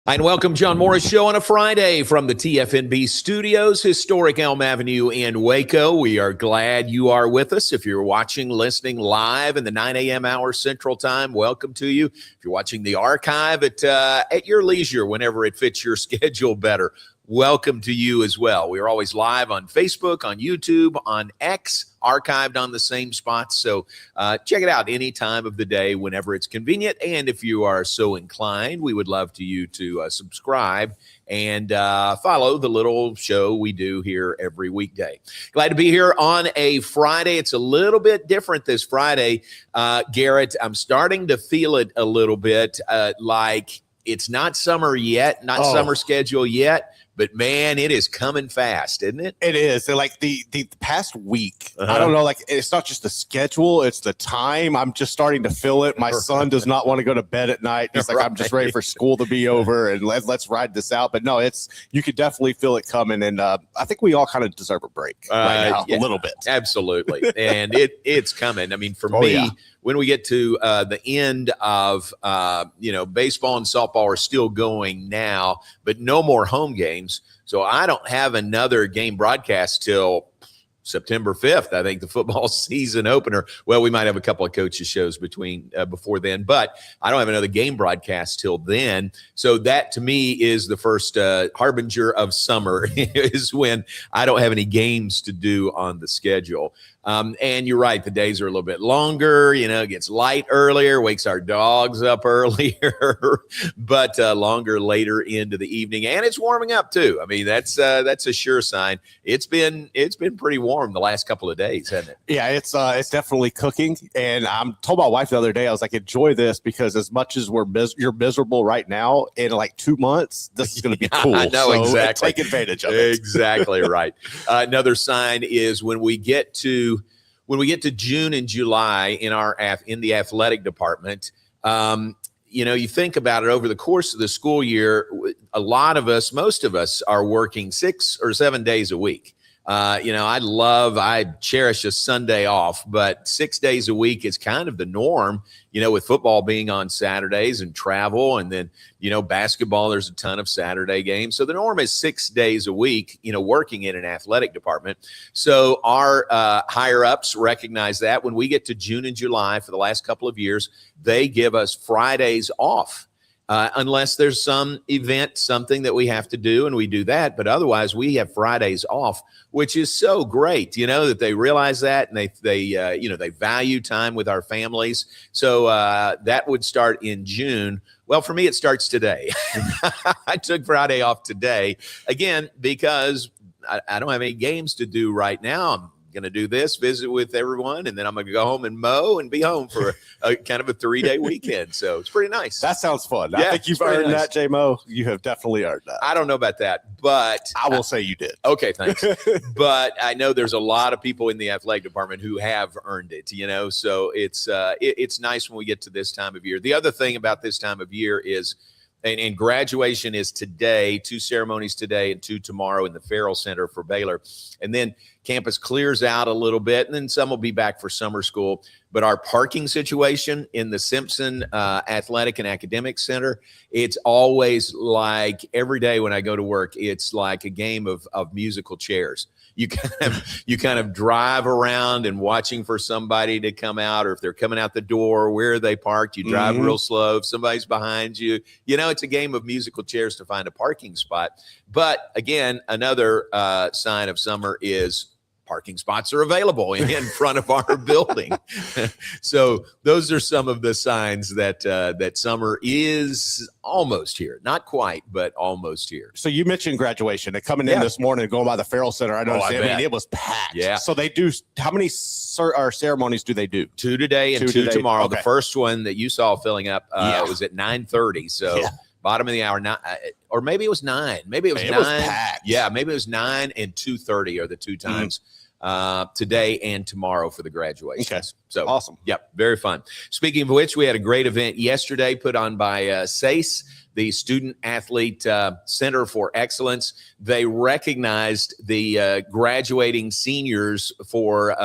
And welcome, John Morris Show on a Friday from the TFNB studios, historic Elm Avenue in Waco. We are glad you are with us. If you're watching, listening live in the 9 a.m. hour Central Time, welcome to you. If you're watching the archive at your leisure, whenever it fits your schedule better, welcome to you as well. We are always live on Facebook, on YouTube, on X, archived on the same spots. So check it out any time of the day, whenever it's convenient. And if you are so inclined, we would love you to subscribe and follow the little show we do here every weekday. Glad to be here on a Friday. It's a little bit different this Friday. Garrett, I'm starting to feel it a little bit like it's not summer yet, not summer schedule yet. But, man, it is coming fast, isn't it? It is. And like the past week, I don't know, like it's not just the schedule, it's the time. I'm just starting to feel it. My son does not want to go to bed at night. He's like, I'm just ready for school to be over and let's ride this out. But, no, you could definitely feel it coming. And I think we all kind of deserve a break right now, a little bit. Absolutely. And it's coming. I mean, for me, when we get to the end of, baseball and softball are still going now, but no more home games. So I don't have another game broadcast till September 5th. I think the football season opener. Well, we might have a couple of coaches shows before then, but I don't have another game broadcast till then. So that to me is the first harbinger of summer is when I don't have any games to do on the schedule. And you're right, the days are a little bit longer, it gets light earlier, wakes our dogs up earlier, but longer later into the evening. And it's warming up too. I mean, that's a sure sign. It's been pretty warm the last couple of days, hasn't it? Yeah, it's definitely cooking. And I told my wife the other day, I was like, enjoy this, because as much as you're miserable right now, in like 2 months, this is going to be cool. I know, so exactly. Take advantage of it. Exactly right. Another sign is when we get to June and July in the athletic department, you think about it over the course of the school year, most of us are working 6 or 7 days a week. I cherish a Sunday off, but 6 days a week is kind of the norm, with football being on Saturdays and travel. And then, basketball, there's a ton of Saturday games. So the norm is 6 days a week, working in an athletic department. So our higher ups recognize that when we get to June and July for the last couple of years, they give us Fridays off. Unless there's some event, something that we have to do, and we do that. But otherwise, we have Fridays off, which is so great, that they realize that, and they value time with our families. So that would start in June. Well, for me, it starts today. I took Friday off today, again, because I don't have any games to do right now. I'm going to do this, visit with everyone, and then I'm going to go home and mow and be home for a kind of a 3-day weekend. So it's pretty nice. That sounds fun. I think you've earned that, J-Mo. You have definitely earned that. I don't know about that, but I will say you did. Okay, thanks. But I know there's a lot of people in the athletic department who have earned it, so it's nice when we get to this time of year. The other thing about this time of year is, and graduation is today, 2 ceremonies today and 2 tomorrow in the Farrell Center for Baylor. And then campus clears out a little bit, and then some will be back for summer school. But our parking situation in the Simpson Athletic and Academic Center, it's always like every day when I go to work, it's like a game of musical chairs. You kind of drive around and watching for somebody to come out, or if they're coming out the door, where are they parked? You drive real slow. If somebody's behind you, it's a game of musical chairs to find a parking spot. But again, another sign of summer is parking spots are available in front of our building. So those are some of the signs that summer is almost here. Not quite, but almost here. So you mentioned graduation. And coming in this morning and going by the Farrell Center, I noticed it was packed. Yeah. So they do, how many ceremonies do they do? 2 today and 2 tomorrow. Okay. The first one that you saw filling up was at 9:30. So bottom of the hour, or maybe it was 9. Maybe it was 9. Was packed. Yeah, maybe it was 9 and 2:30 are the 2 times. Today and tomorrow for the graduations. Okay. So awesome. Yep. Very fun. Speaking of which, we had a great event yesterday put on by SACE, the Student Athlete Center for Excellence. They recognized the graduating seniors for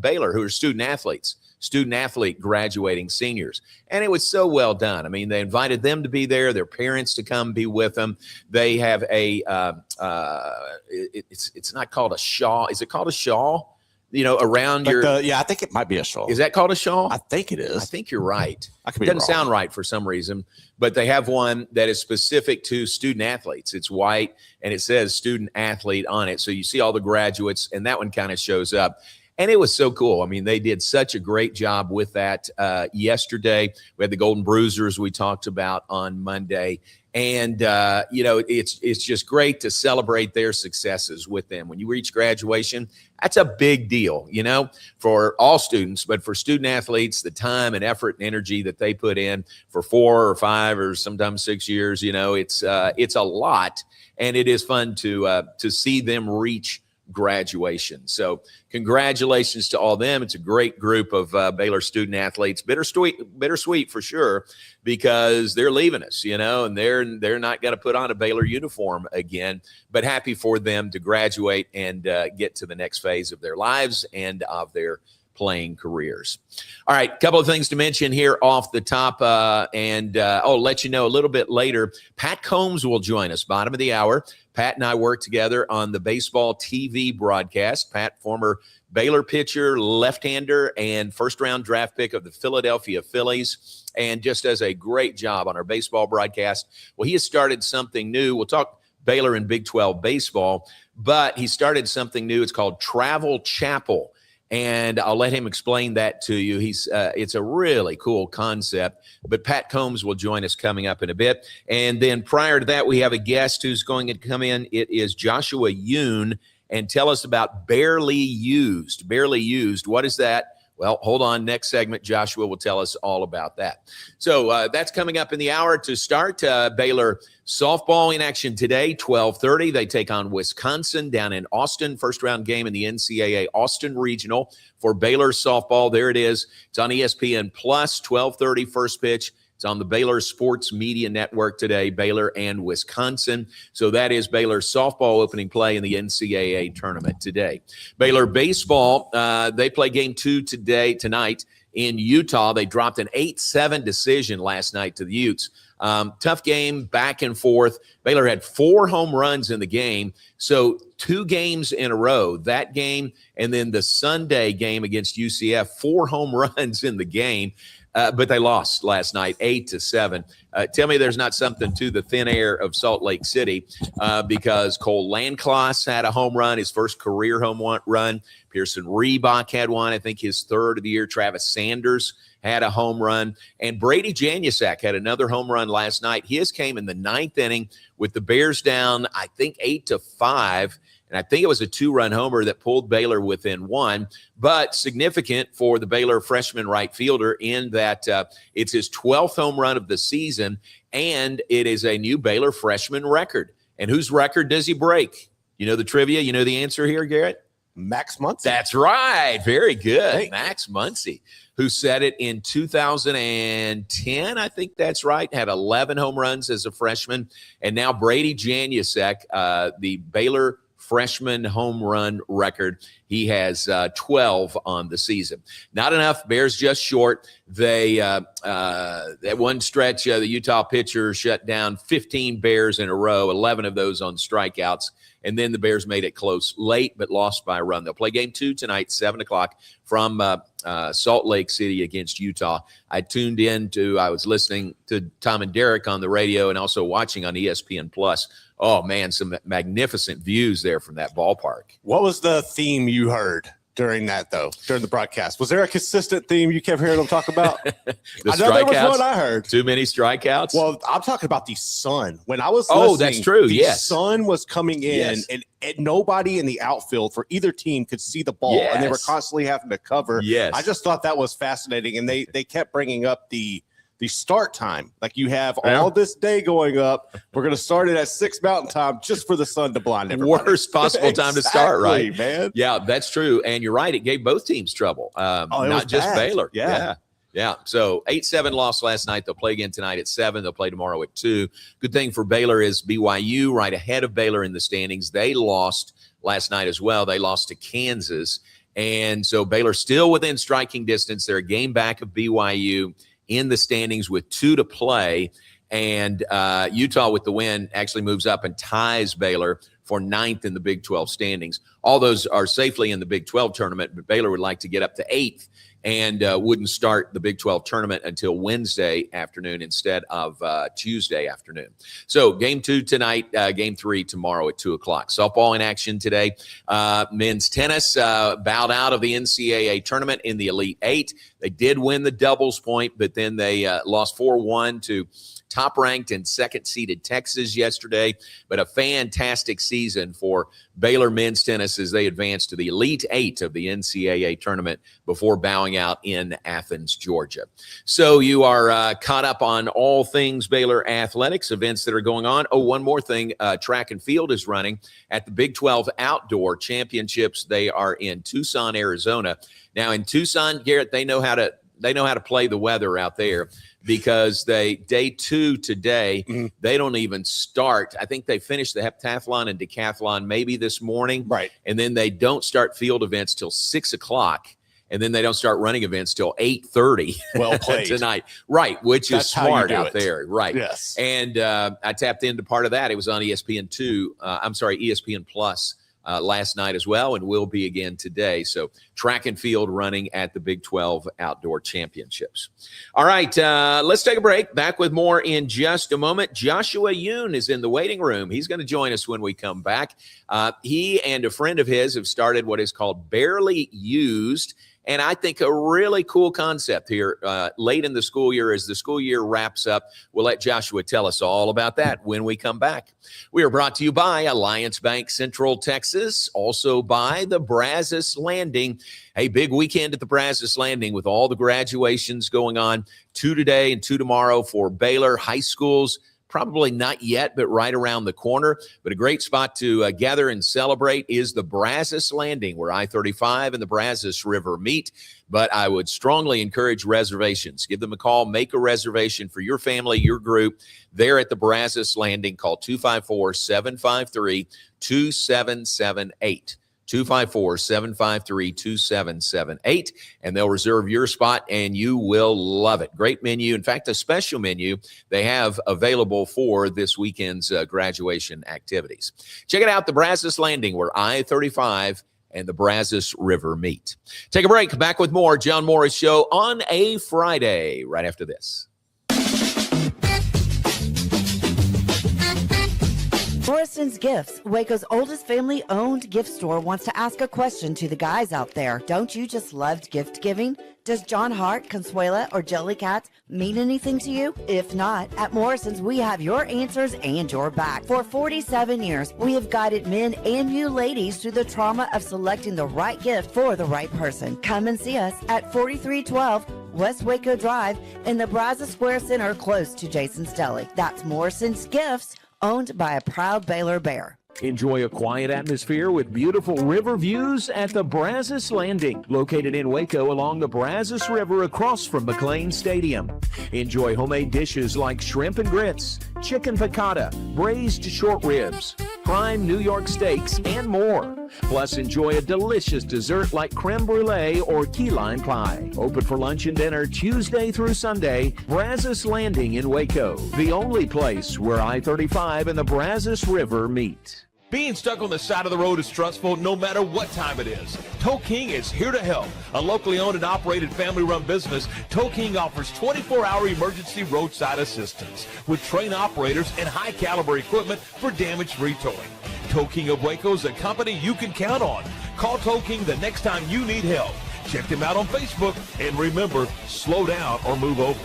Baylor who are student athletes. student athlete graduating seniors. And it was so well done. I mean, they invited them to be there, their parents to come be with them. They have it's not called a shawl. Is it called a shawl? Around like your I think it might be a shawl. Is that called a shawl? I think it is. I think you're right. I could be Doesn't wrong. sound right for some reason, but they have one that is specific to student athletes. It's white and it says student athlete on it. So you see all the graduates, and that one kind of shows up. And it was so cool. I mean, they did such a great job with that yesterday. We had the Golden Bruisers we talked about on Monday. And, it's just great to celebrate their successes with them. When you reach graduation, that's a big deal, for all students. But for student athletes, the time and effort and energy that they put in for 4 or 5 or sometimes 6 years, it's a lot. And it is fun to see them reach graduation. So congratulations to all them. It's a great group of Baylor student athletes. Bittersweet for sure, because they're leaving us, and they're not going to put on a Baylor uniform again, but happy for them to graduate and get to the next phase of their lives and of their playing careers. All right, a couple of things to mention here off the top, I'll let you know a little bit later. Pat Combs will join us, bottom of the hour. Pat and I work together on the baseball TV broadcast. Pat, former Baylor pitcher, left-hander, and first-round draft pick of the Philadelphia Phillies, and just does a great job on our baseball broadcast. Well, he has started something new. We'll talk Baylor and Big 12 baseball, but he started something new. It's called Travel Chapel. And I'll let him explain that to you. It's a really cool concept, but Pat Combs will join us coming up in a bit. And then prior to that, we have a guest who's going to come in. It is Joshua Yoon, and tell us about Barely Used. Barely Used, what is that? Well, hold on. Next segment, Joshua will tell us all about that. So that's coming up in the hour. To start, Baylor softball in action today, 12:30. They take on Wisconsin down in Austin. First-round game in the NCAA Austin Regional for Baylor softball. There it is. It's on ESPN+, 12:30 first pitch. It's on the Baylor Sports Media Network today, Baylor and Wisconsin. So that is Baylor's softball opening play in the NCAA tournament today. Baylor baseball, they play game 2 tonight in Utah. They dropped an 8-7 decision last night to the Utes. Tough game, back and forth. Baylor had 4 home runs in the game. So 2 games in a row, that game and then the Sunday game against UCF, 4 home runs in the game. But they lost last night, 8-7. Tell me there's not something to the thin air of Salt Lake City, because Cole Landcloss had a home run, his first career home run. Pearson Reebok had one, I think his 3rd of the year. Travis Sanders had a home run. And Brady Janusak had another home run last night. His came in the 9th inning with the Bears down, I think, 8-5. And I think it was a 2-run homer that pulled Baylor within 1, but significant for the Baylor freshman right fielder in that it's his 12th home run of the season, and it is a new Baylor freshman record. And whose record does he break? You know the trivia? You know the answer here, Garrett? Max Muncy. That's right. Very good. Max Muncy, who set it in 2010. I think that's right. Had 11 home runs as a freshman. And now Brady Janusak, the Baylor freshman home run record. He has 12 on the season. Not enough. Bears just short. They that one stretch, the Utah pitcher shut down 15 Bears in a row, 11 of those on strikeouts. And then the Bears made it close late, but lost by a run. They'll play game 2 tonight, 7 o'clock from Salt Lake City against Utah. I was listening to Tom and Derek on the radio and also watching on ESPN+. Oh, man, some magnificent views there from that ballpark. What was the theme you heard during that, though, during the broadcast? Was there a consistent theme you kept hearing them talk about? The I know there was one I heard. Too many strikeouts? Well, I'm talking about the sun. When I was listening, that's true. The yes. sun was coming in, and nobody in the outfield for either team could see the ball, and they were constantly having to cover. Yes. I just thought that was fascinating, and they kept bringing up the start time. Like, you have all this day going up. We're going to start it at 6 Mountain Time just for the sun to blind everybody. Worst possible time to start, right? Man. Yeah, that's true. And you're right. It gave both teams trouble, not just bad. Baylor. Yeah. So 8-7 loss last night. They'll play again tonight at 7. They'll play tomorrow at 2. Good thing for Baylor is BYU right ahead of Baylor in the standings. They lost last night as well. They lost to Kansas. And so Baylor still within striking distance. They're a game back of BYU in the standings with 2 to play. And Utah, with the win, actually moves up and ties Baylor for 9th in the Big 12 standings. All those are safely in the Big 12 tournament, but Baylor would like to get up to 8th and wouldn't start the Big 12 tournament until Wednesday afternoon instead of Tuesday afternoon. So game 2 tonight, game 3 tomorrow at 2 o'clock. Softball in action today. Men's tennis bowed out of the NCAA tournament in the Elite 8. They did win the doubles point, but then they lost 4-1 to top-ranked and second-seeded Texas yesterday. But a fantastic season for Baylor men's tennis as they advance to the Elite 8 of the NCAA tournament before bowing out in Athens, Georgia. So you are caught up on all things Baylor athletics, events that are going on. Oh, one more thing. Track and field is running at the Big 12 Outdoor Championships. They are in Tucson, Arizona. Now, in Tucson, Garrett, they know how to play the weather out there, because day 2 today, they don't even start. I think they finished the heptathlon and decathlon maybe this morning. Right. And then they don't start field events till 6 o'clock. And then they don't start running events till 8:30 Well played. tonight. Right, which That's is smart out it. there. Right. Yes. And I tapped into part of that. It was on ESPN Plus last night as well, and will be again today. So track and field running at the Big 12 Outdoor Championships. All right, let's take a break. Back with more in just a moment. Joshua Yoon is in the waiting room. He's going to join us when we come back. He and a friend of his have started what is called Barely Used, and I think a really cool concept here late in the school year. As the school year wraps up, we'll let Joshua tell us all about that when we come back. We are brought to you by Alliance Bank Central Texas, also by the Brazos Landing. A big weekend at the Brazos Landing with all the graduations going on. 2 today and 2 tomorrow for Baylor high schools. Probably not yet, but right around the corner. But a great spot to gather and celebrate is the Brazos Landing, where I-35 and the Brazos River meet. But I would strongly encourage reservations. Give them a call. Make a reservation for your family, your group, there at the Brazos Landing. Call 254-753-2778. 254-753-2778, and they'll reserve your spot, and you will love it. Great menu. In fact, a special menu they have available for this weekend's graduation activities. Check it out, the Brazos Landing, where I-35 and the Brazos River meet. Take a break. Back with more John Morris Show on a Friday right after this. Morrison's Gifts, Waco's oldest family-owned gift store, wants to ask a question to the guys out there. Don't you just love gift giving? Does John Hart, Consuela, or Jellycat mean anything to you? If not, at Morrison's, we have your answers and your back. For 47 years, we have guided men and you ladies through the trauma of selecting the right gift for the right person. Come and see us at 4312 West Waco Drive in the Brazos Square Center, close to Jason's Deli. That's Morrison's Gifts, owned by a proud Baylor Bear. Enjoy a quiet atmosphere with beautiful river views at the Brazos Landing, located in Waco along the Brazos River across from McLean Stadium. Enjoy homemade dishes like shrimp and grits, chicken piccata, braised short ribs, prime New York steaks, and more. Plus, enjoy a delicious dessert like creme brulee or key lime pie. Open for lunch and dinner Tuesday through Sunday. Brazos Landing in Waco, the only place where I-35 and the Brazos River meet. Being stuck on the side of the road is stressful no matter what time it is. Tow King is here to help. A locally owned and operated family-run business, Tow King offers 24-hour emergency roadside assistance with trained operators and high-caliber equipment for damage-free towing. Tow King of Waco is a company you can count on. Call Tow King the next time you need help. Check them out on Facebook, and remember, slow down or move over.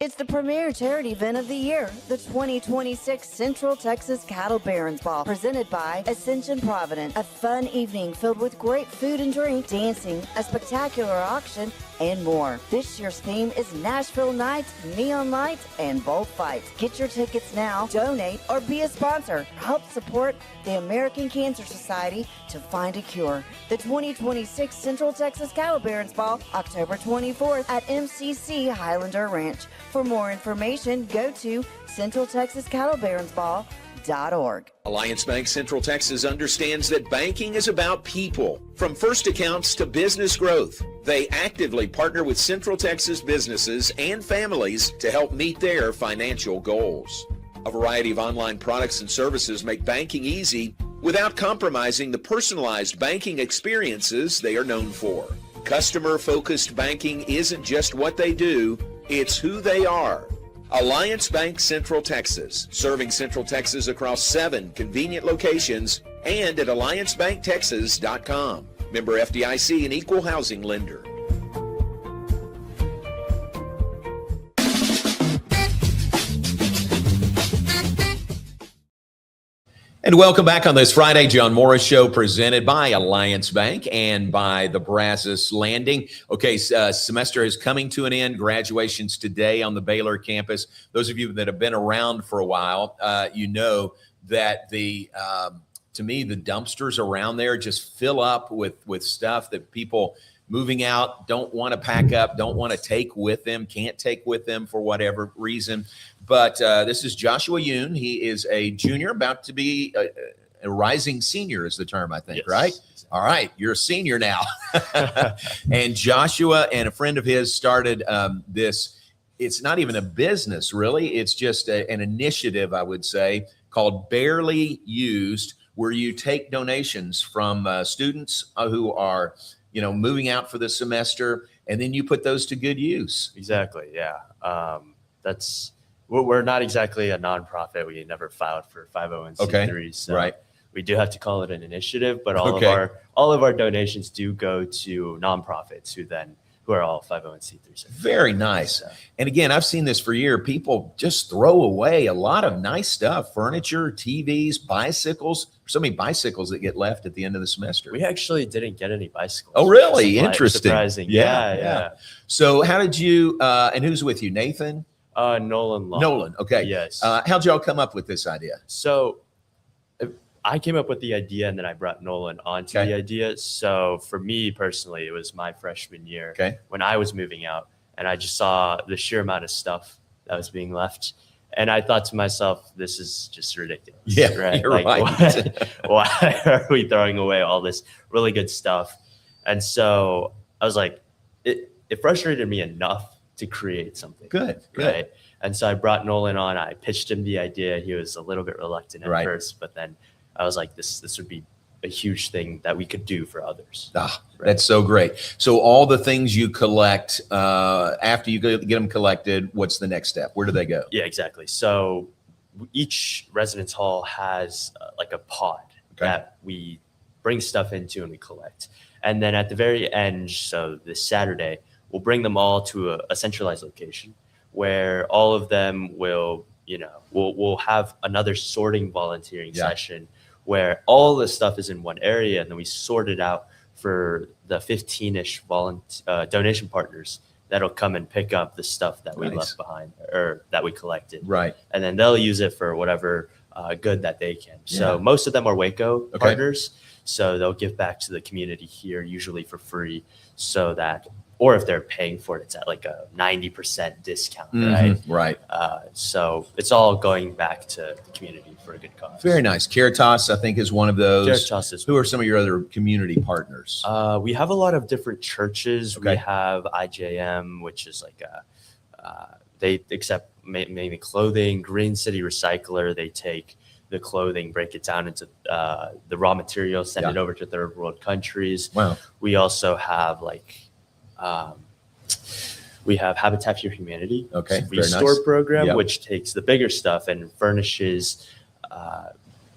It's the premier charity event of the year, the 2026 Central Texas Cattle Barons Ball, presented by Ascension Providence. A fun evening filled with great food and drink, dancing, a spectacular auction, and more. This year's theme is Nashville Nights, Neon Lights, and Bullfights. Get your tickets now, donate, or be a sponsor. Help support the American Cancer Society to find a cure. The 2026 Central Texas Cattle Barons Ball, October 24th at MCC Highlander Ranch. For more information, go to centraltexascattlebaronsball.com. alliancebank.org. Alliance Bank Central Texas understands that banking is about people. From first accounts to business growth, they actively partner with Central Texas businesses and families to help meet their financial goals. A variety of online products and services make banking easy without compromising the personalized banking experiences they are known for. Customer-focused banking isn't just what they do, it's who they are. Alliance Bank Central Texas, serving Central Texas across 7 convenient locations and at alliancebanktexas.com. Member FDIC and equal housing lender. And welcome back on this Friday John Morris Show, presented by Alliance Bank and by the Brazos Landing. Okay, semester is coming to an end. Graduations today on the Baylor campus. Those of you that have been around for a while, you know that to me, the dumpsters around there just fill up with stuff that people moving out don't want to pack up, don't want to take with them, can't take with them for whatever reason. But this is Joshua Yoon. He is a junior, about to be a rising senior is the term, I think, yes. Right? All right, you're a senior now. And Joshua and a friend of his started this. It's not even a business, really. It's just an initiative, I would say, called Barely Used, where you take donations from students who are moving out for the semester, and then you put those to good use. Exactly. Yeah. We're not exactly a nonprofit. We never filed for 501c3s. Okay. So right. We do have to call it an initiative, but all of our donations do go to nonprofits who are all 501c3s. Very nice. So. And again, I've seen this for years. People just throw away a lot of nice stuff, furniture, TVs, bicycles. So many bicycles that get left at the end of the semester. We actually didn't get any bicycles. Oh, really? Interesting. Surprising. Yeah. So how did you, and who's with you, Nathan? Nolan Long. Nolan, okay. Yes. How'd y'all come up with this idea? So I came up with the idea, and then I brought Nolan onto the idea. So for me personally, it was my freshman year when I was moving out, and I just saw the sheer amount of stuff that was being left. And I thought to myself, this is just ridiculous. Yeah, right? You're right. Why are we throwing away all this really good stuff? And so I was like, it frustrated me enough to create something. Good. Right. And so I brought Nolan on. I pitched him the idea. He was a little bit reluctant at first, but then I was like, this would be a huge thing that we could do for others. That's so great. So all the things you collect, after you get them collected, what's the next step? Where do they go? Yeah, exactly. So each residence hall has like a pod that we bring stuff into and we collect. And then at the very end, so this Saturday, we'll bring them all to a centralized location where all of them will, we'll have another sorting volunteering session where all the stuff is in one area, and then we sort it out for the 15-ish donation partners that'll come and pick up the stuff that we left behind or that we collected. Right. And then they'll use it for whatever good that they can. So most of them are Waco partners. So they'll give back to the community here, usually for free, so that, or if they're paying for it, it's at like a 90% discount, right? Right. So it's all going back to the community for a good cause. Very nice. Caritas, I think, is one of those. Caritas is. Who are some of your other community partners? We have a lot of different churches. Okay. We have IJM, which is like they accept mainly clothing. Green City Recycler, they take the clothing, break it down into the raw materials, send it over to third world countries. Wow. We also have we have Habitat for Humanity, restore program, which takes the bigger stuff and furnishes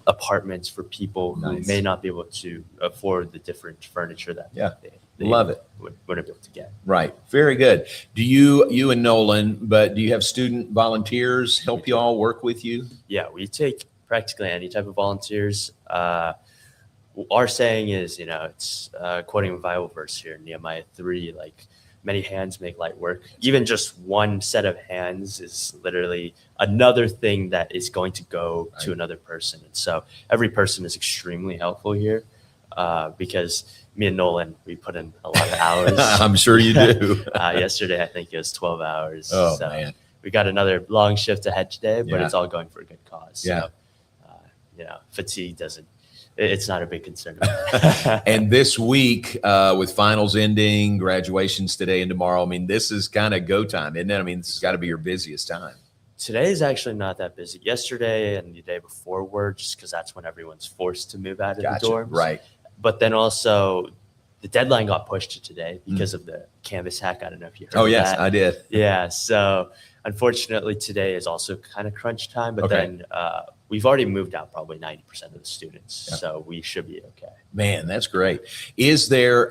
apartments for people who may not be able to afford the different furniture that they love it wouldn't be able to get. Right. Very good. Do you and Nolan, but do you have student volunteers help you all work with you? Yeah, we take practically any type of volunteers. Our saying is, it's quoting a Bible verse here, Nehemiah 3, like many hands make light work. Even just one set of hands is literally another thing that is going to go to another person. And so every person is extremely helpful here because me and Nolan, we put in a lot of hours. I'm sure you do. Yesterday, I think it was 12 hours. Oh, man. We got another long shift ahead today, but it's all going for a good cause. Yeah. So, fatigue it's not a big concern. And this week, with finals ending, graduations today and tomorrow, I mean, this is kind of go time, isn't it? I mean, this has got to be your busiest time. Today is actually not that busy. Yesterday and the day before were, just because that's when everyone's forced to move out of the dorms. Right. But then also the deadline got pushed to today because of the Canvas hack. I don't know if you heard of yes, that. I did. Yeah. So unfortunately today is also kind of crunch time, but Okay. then we've already moved out probably 90% of the students. Yeah. So we should be okay. Man, that's great. Is there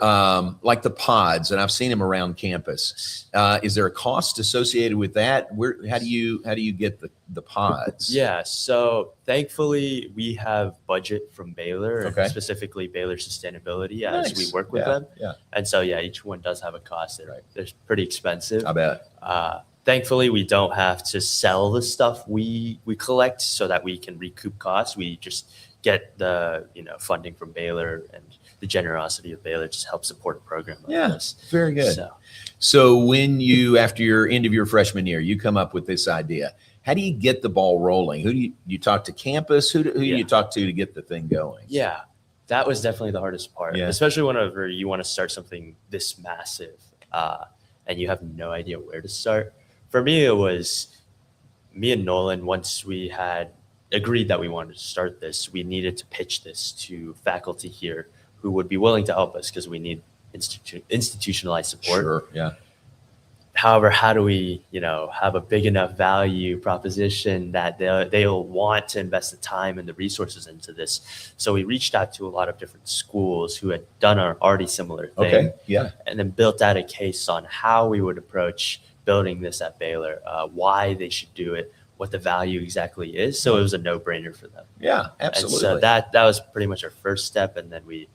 like the pods, and I've seen them around campus? Is there a cost associated with that? How do you get the pods? Yeah. So thankfully we have budget from Baylor, Okay. and specifically Baylor Sustainability as Nice. we work with Yeah, them. yeah. And so, yeah, each one does have a cost. They're pretty expensive. I bet. Thankfully, we don't have to sell the stuff we collect so that we can recoup costs. We just get the funding from Baylor, and the generosity of Baylor just helps support a program like this. Very good. So, So when you, after your end of your freshman year, you come up with this idea, how do you get the ball rolling? Who do you talk to campus? Who do you talk to get the thing going? yeah, that was definitely the hardest part, Yeah. especially whenever you want to start something this massive and you have no idea where to start. For me, it was me and Nolan. Once we had agreed that we wanted to start this, we needed to pitch this to faculty here who would be willing to help us because we need institutionalized support. Sure. Yeah. However, how do we, have a big enough value proposition that they'll want to invest the time and the resources into this? So we reached out to a lot of different schools who had done an already similar thing. Okay. Yeah. And then built out a case on how we would approach building this at Baylor, why they should do it, what the value exactly is. So it was a no-brainer for them. Yeah. Absolutely. And so that was pretty much our first step. And then we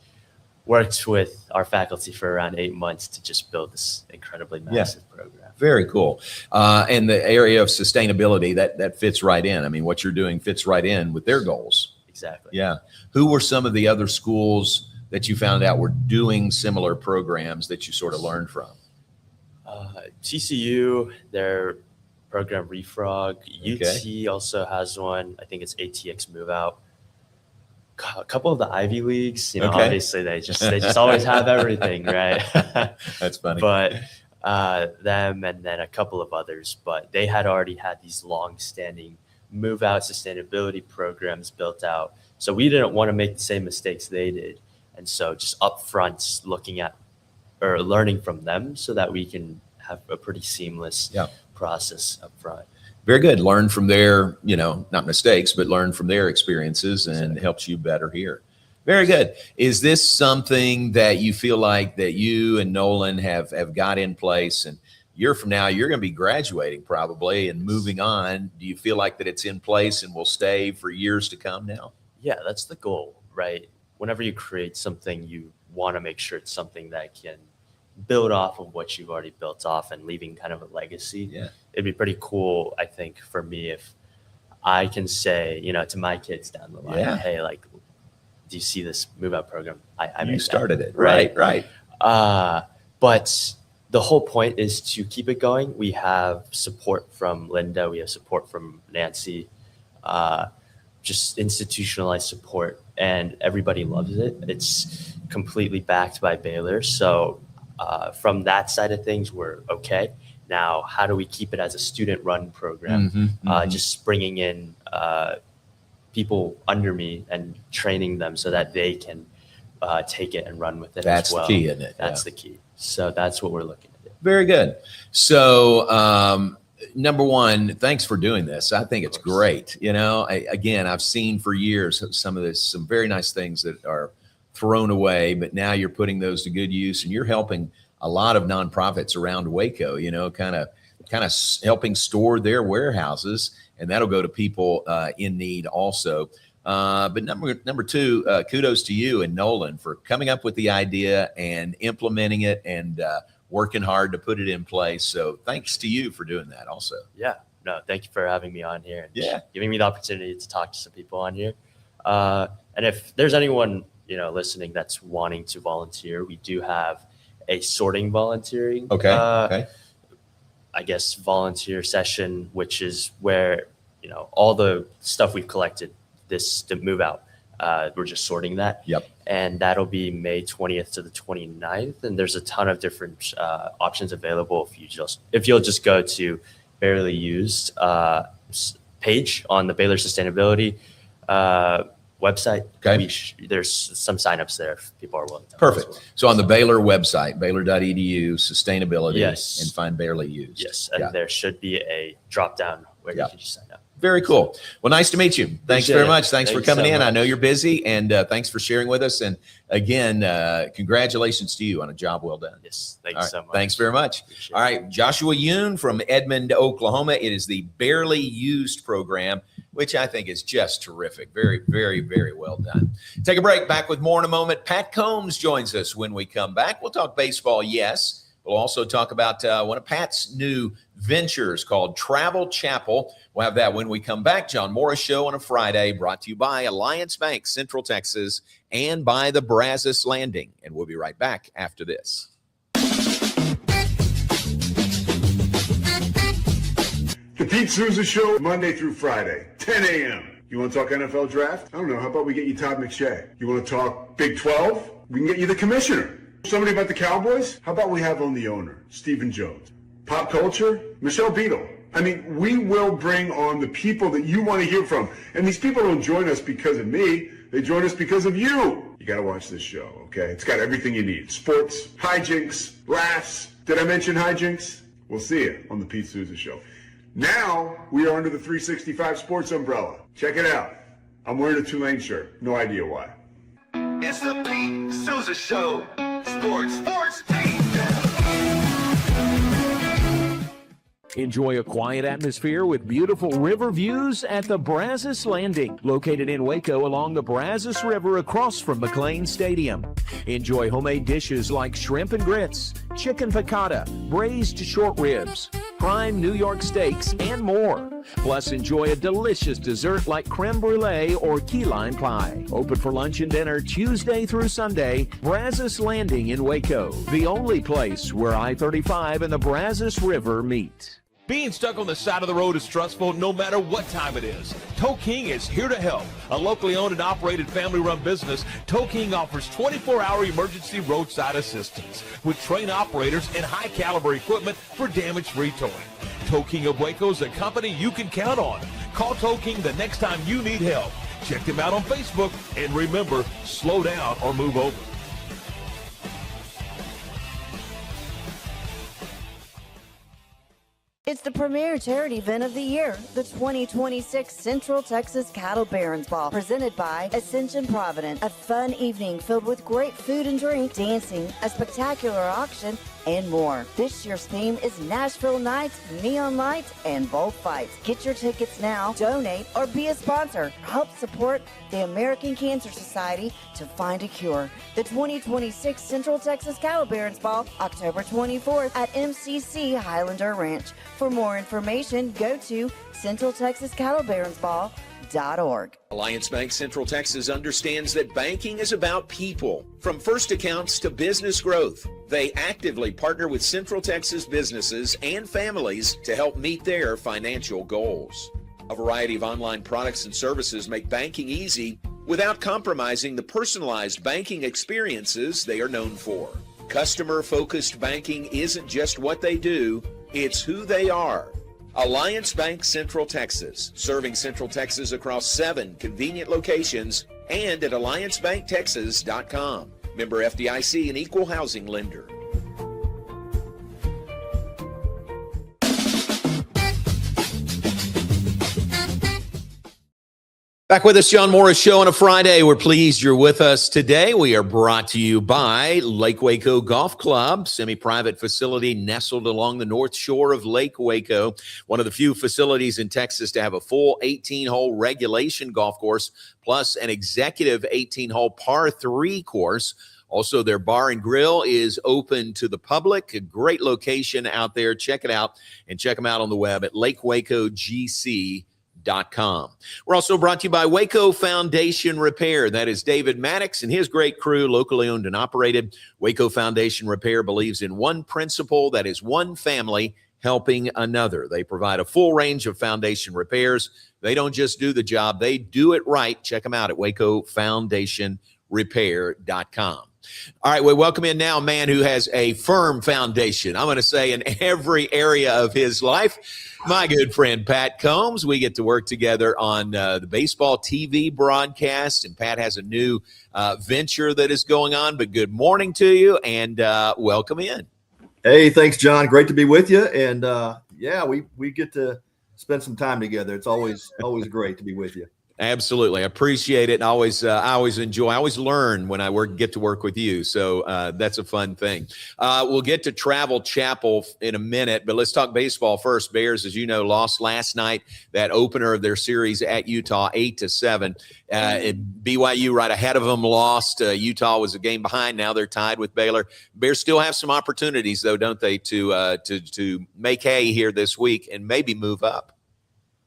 worked with our faculty for around 8 months to just build this incredibly massive program. Very cool. And the area of sustainability, that fits right in. I mean, what you're doing fits right in with their goals. Exactly. Yeah. Who were some of the other schools that you found out were doing similar programs that you sort of learned from? TCU, their program Refrog. Okay. UT also has one. I think it's ATX Move Out. A couple of the Ivy Leagues, Okay. obviously they just always have everything, right? That's funny. But them and then a couple of others, but they had already had these long-standing move out sustainability programs built out. So we didn't want to make the same mistakes they did. And so just upfront looking at or learning from them so that we can have a pretty seamless process up front. Very good. Learn from their, not mistakes, but learn from their experiences and helps you better here. Very good. Is this something that you feel like that you and Nolan have got in place, and year from now, you're going to be graduating probably and moving on. Do you feel like that it's in place and will stay for years to come now? Yeah, that's the goal, right? Whenever you create something, you want to make sure it's something that can build off of what you've already built off and leaving kind of a legacy. Yeah. It'd be pretty cool, I think, for me if I can say, to my kids down the line, hey, like, do you see this move out program? I You made started that. it. Right. But the whole point is to keep it going. We have support from Linda. We have support from Nancy, just institutionalized support, and everybody loves it. It's completely backed by Baylor. So from that side of things, we're okay. Now, how do we keep it as a student-run program? Just bringing in people under me and training them so that they can take it and run with it That's as well. the key, isn't it? That's the key. So that's what we're looking to do. Very good. So, number one, thanks for doing this. I think it's great. I've seen for years some very nice things that are thrown away, but now you're putting those to good use, and you're helping a lot of nonprofits around Waco, kind of helping store their warehouses, and that'll go to people in need also. But number two, kudos to you and Nolan for coming up with the idea and implementing it and working hard to put it in place. So thanks to you for doing that also. Yeah. No, thank you for having me on here and Yeah. giving me the opportunity to talk to some people on here. And if there's anyone, listening that's wanting to volunteer, we do have a sorting volunteering. Okay. I guess volunteer session, which is where, all the stuff we've collected to move out. We're just sorting that. Yep. And that'll be May 20th to the 29th. And there's a ton of different options available if you'll just go to Barely Used page on the Baylor Sustainability website. Okay. There's some signups there if people are willing to. Perfect. Well. So on the Baylor website, baylor.edu, sustainability, Yes. and find Barely Used. Yes. And there should be a drop down where you can just sign up. Very cool. Well, nice to meet you. Thanks Appreciate very it. much. Thanks for Thanks coming so in. I much. know you're busy, and thanks for sharing with us. And again, congratulations to you on a job well done. Yes. Thank All you right. so much. Thanks very much. Appreciate All right. Joshua Yoon from Edmond, Oklahoma. It is the Barely Used program, which I think is just terrific. Very, very, very well done. Take a break. Back with more in a moment. Pat Combs joins us when we come back. We'll talk baseball, yes. We'll also talk about one of Pat's new ventures called Travel Chapel. We'll have that when we come back. John Morris Show on a Friday, brought to you by Alliance Bank, Central Texas, and by the Brazos Landing. And we'll be right back after this. The Pete Souza Show, Monday through Friday, 10 a.m. You want to talk NFL draft? I don't know. How about we get you Todd McShay? You want to talk Big 12? We can get you the commissioner. Somebody about the Cowboys? How about we have on the owner, Stephen Jones? Pop culture? Michelle Beadle. I mean, we will bring on the people that you want to hear from. And these people don't join us because of me. They join us because of you. You got to watch this show, okay? It's got everything you need. Sports, hijinks, laughs. Did I mention hijinks? We'll see you on the Pete Souza Show. Now, we are under the 365 Sports umbrella. Check it out. I'm wearing a Tulane shirt. No idea why. It's the Pete Souza Show. Sports team. Enjoy a quiet atmosphere with beautiful river views at the Brazos Landing, located in Waco along the Brazos River across from McLean Stadium. Enjoy homemade dishes like shrimp and grits, chicken piccata, braised short ribs, prime New York steaks, and more. Plus, enjoy a delicious dessert like creme brulee or key lime pie. Open for lunch and dinner Tuesday through Sunday. Brazos Landing in Waco, the only place where I-35 and the Brazos River meet. Being stuck on the side of the road is stressful no matter what time it is. Tow King is here to help. A locally owned and operated family-run business, Tow King offers 24-hour emergency roadside assistance with trained operators and high-caliber equipment for damage-free towing. Tow King of Waco is a company you can count on. Call Tow King the next time you need help. Check them out on Facebook, and remember, slow down or move over. It's the premier charity event of the year, the 2026 Central Texas Cattle Barons Ball, presented by Ascension Providence. A fun evening filled with great food and drink, dancing, a spectacular auction, and more. This year's theme is Nashville Nights, Neon Lights, and Bullfights. Get your tickets now, donate, or be a sponsor. Help support the American Cancer Society to find a cure. The 2026 Central Texas Cattle Barons Ball, October 24th at MCC Highlander Ranch. For more information, go to CentralTexasCattleBaronsBall.org. Alliance Bank Central Texas understands that banking is about people. From first accounts to business growth, they actively partner with Central Texas businesses and families to help meet their financial goals. A variety of online products and services make banking easy without compromising the personalized banking experiences they are known for. Customer-focused banking isn't just what they do, it's who they are. Alliance Bank Central Texas, serving Central Texas across 7 convenient locations and at alliancebanktexas.com. Member FDIC, an equal housing lender. Back with us, John Morris Show on a Friday. We're pleased you're with us today. We are brought to you by Lake Waco Golf Club, semi-private facility nestled along the north shore of Lake Waco. One of the few facilities in Texas to have a full 18-hole regulation golf course, plus an executive 18-hole par 3 course. Also, their bar and grill is open to the public. A great location out there. Check it out and check them out on the web at lakewacogc.com. We're also brought to you by Waco Foundation Repair. That is David Maddox and his great crew, locally owned and operated. Waco Foundation Repair believes in one principle, that is one family helping another. They provide a full range of foundation repairs. They don't just do the job, they do it right. Check them out at wacofoundationrepair.com. All right, we welcome in now a man who has a firm foundation, I'm going to say, in every area of his life. My good friend, Pat Combs. We get to work together on the baseball TV broadcast, and Pat has a new venture that is going on. But good morning to you, and welcome in. Hey, thanks, John. Great to be with you. And yeah, we get to spend some time together. It's always great to be with you. Absolutely. I appreciate it. And I always enjoy, I always learn when I get to work with you. So that's a fun thing. We'll get to Travel Chapel in a minute, but let's talk baseball first. Bears, as you know, lost last night, that opener of their series at Utah, 8-7. BYU right ahead of them lost. Utah was a game behind. Now they're tied with Baylor. Bears still have some opportunities, though, don't they, to make hay here this week and maybe move up.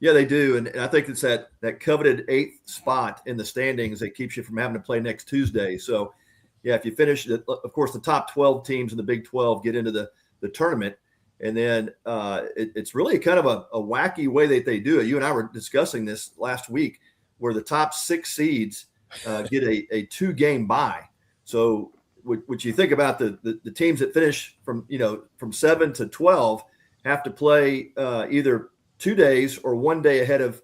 Yeah, they do. And I think it's that coveted 8th spot in the standings that keeps you from having to play next Tuesday. So, yeah, if you finish, of course, the top 12 teams in the Big 12 get into the tournament. And then it's really kind of a wacky way that they do it. You and I were discussing this last week, where the top 6 seeds get a 2-game bye. So what you think about the teams that finish from 7 to 12 have to play either 2 days or 1 day ahead of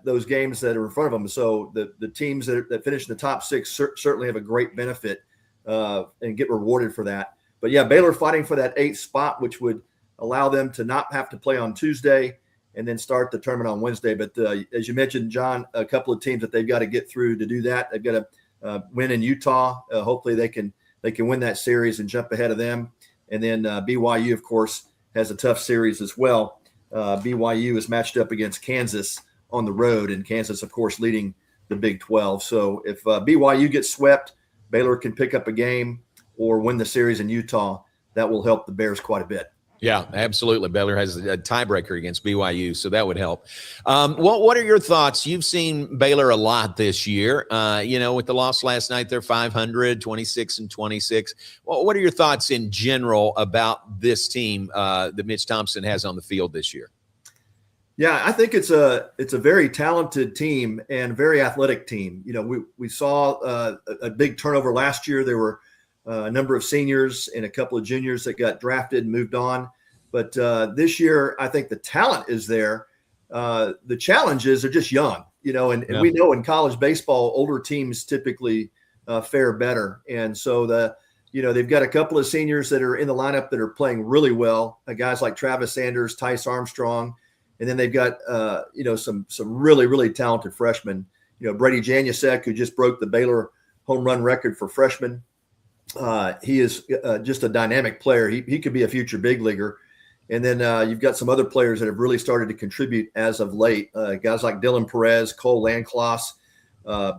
those games that are in front of them. So the teams that finish in the top 6 certainly have a great benefit and get rewarded for that. But yeah, Baylor fighting for that 8th spot, which would allow them to not have to play on Tuesday and then start the tournament on Wednesday. But as you mentioned, John, a couple of teams that they've got to get through to do that. They've got to win in Utah. Hopefully they can win that series and jump ahead of them. And then BYU, of course, has a tough series as well. BYU is matched up against Kansas on the road, and Kansas, of course, leading the Big 12. So if BYU gets swept, Baylor can pick up a game or win the series in Utah. That will help the Bears quite a bit. Yeah, absolutely. Baylor has a tiebreaker against BYU, so that would help. What are your thoughts? You've seen Baylor a lot this year. With the loss last night, they're 500, 26-26. What are your thoughts in general about this team that Mitch Thompson has on the field this year? Yeah, I think it's a very talented team and very athletic team. We saw a big turnover last year. There were a number of seniors and a couple of juniors that got drafted and moved on. But this year, I think the talent is there. The challenge is they're just young, and we know in college baseball, older teams typically fare better. And so they've got a couple of seniors that are in the lineup that are playing really well, guys like Travis Sanders, Tice Armstrong. And then they've got, some really, really talented freshmen. Brady Janusek, who just broke the Baylor home run record for freshmen. He is just a dynamic player. He could be a future big leaguer. And then you've got some other players that have really started to contribute as of late. Guys like Dylan Perez, Cole Landcloss,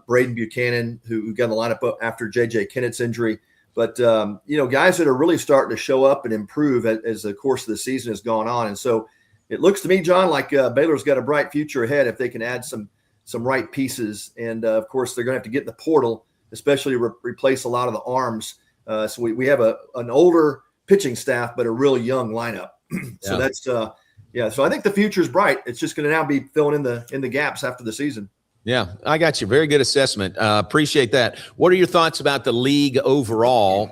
Braden Buchanan, who got in the lineup after J.J. Kennett's injury. But, guys that are really starting to show up and improve as the course of the season has gone on. And so it looks to me, John, like Baylor's got a bright future ahead if they can add some right pieces. And, of course, they're going to have to get in the portal, especially replace a lot of the arms. So we have an older pitching staff, but a really young lineup. So that's so I think the future is bright. It's just going to now be filling in the gaps after the season. Yeah, I got you. Very good assessment. Appreciate that. What are your thoughts about the league overall?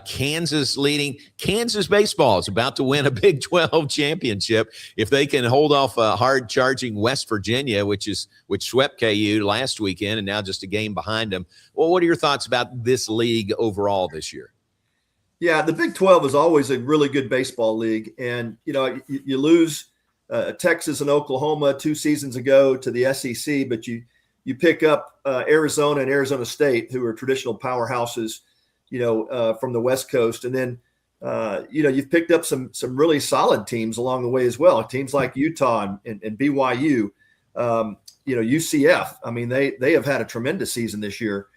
Kansas leading. Kansas baseball is about to win a Big 12 championship. If they can hold off hard-charging West Virginia, which swept KU last weekend and now just a game behind them. Well, what are your thoughts about this league overall this year? Yeah, the Big 12 is always a really good baseball league. And, you lose Texas and Oklahoma 2 seasons ago to the SEC, but you pick up Arizona and Arizona State, who are traditional powerhouses, from the West Coast. And then, you've picked up some really solid teams along the way as well. Teams like Utah and BYU, UCF. I mean, they have had a tremendous season this year.